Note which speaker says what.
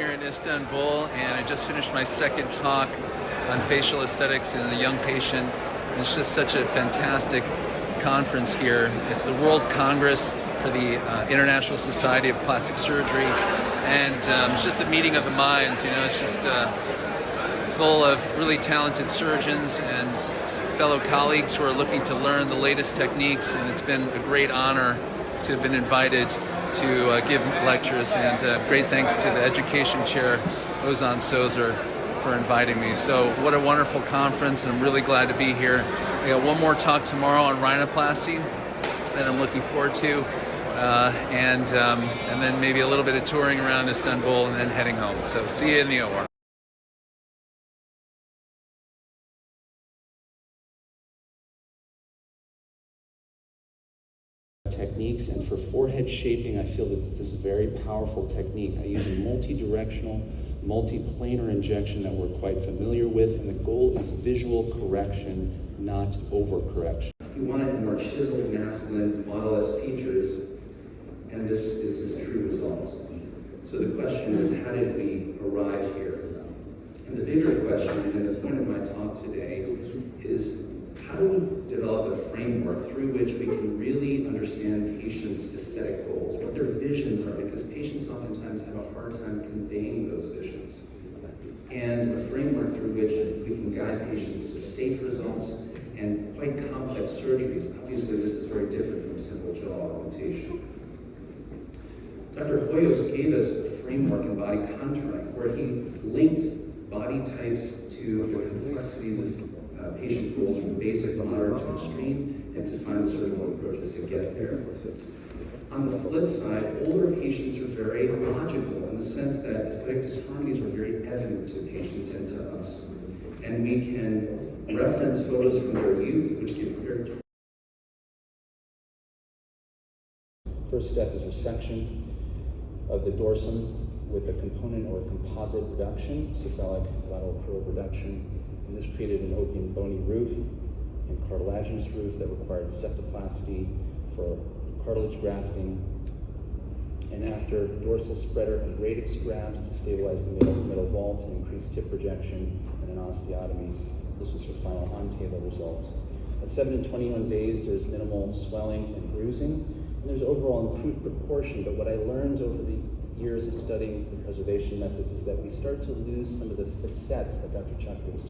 Speaker 1: here in Istanbul, and I just finished my second talk on facial aesthetics in the young patient. And it's just such a fantastic conference here. It's the World Congress for the International Society of Plastic Surgery, and it's just the meeting of the minds. You know, it's just full of really talented surgeons and fellow colleagues who are looking to learn the latest techniques, and it's been a great honor to have been invited to give lectures, and great thanks to the education chair, Ozan Sozer, for inviting me. So what a wonderful conference, and I'm really glad to be here. I got one more talk tomorrow on rhinoplasty that I'm looking forward to, and then maybe a little bit of touring around Istanbul and then heading home. So see you in the OR.
Speaker 2: Techniques, and for forehead shaping, I feel that this is a very powerful technique. I use a multi-directional, multi-planar injection that we're quite familiar with, and the goal is visual correction, not overcorrection. He wanted more chiseled, masculine, model-esque features, and this is his true results. So the question is, how did we arrive here? And the bigger question, and the point of my talk today, is how do we develop a framework through which we can really understand patients' aesthetic goals, what their visions are, because patients oftentimes have a hard time conveying those visions. And a framework through which we can guide patients to safe results and quite complex surgeries. Obviously, this is very different from simple jaw augmentation. Dr. Hoyos gave us a framework in body contouring where he linked body types to the complexities of patient goals from basic to moderate to extreme, and to find the surgical approaches to get there. On the flip side, older patients are very logical in the sense that aesthetic disharmonies are very evident to patients and to us. And we can reference photos from their youth, which give very. First step is resection of the dorsum with a component or a composite reduction, cephalic lateral curve reduction. And this created an open bony roof and cartilaginous roof that required septoplasty for cartilage grafting. And after dorsal spreader and radix grafts to stabilize the middle vault and increase tip projection, and then osteotomies, this was for final on-table results. At 7 and 21 days, there's minimal swelling and bruising, and there's overall improved proportion. But what I learned over the years of studying the preservation methods is that we start to lose some of the facets that Dr. Chakra was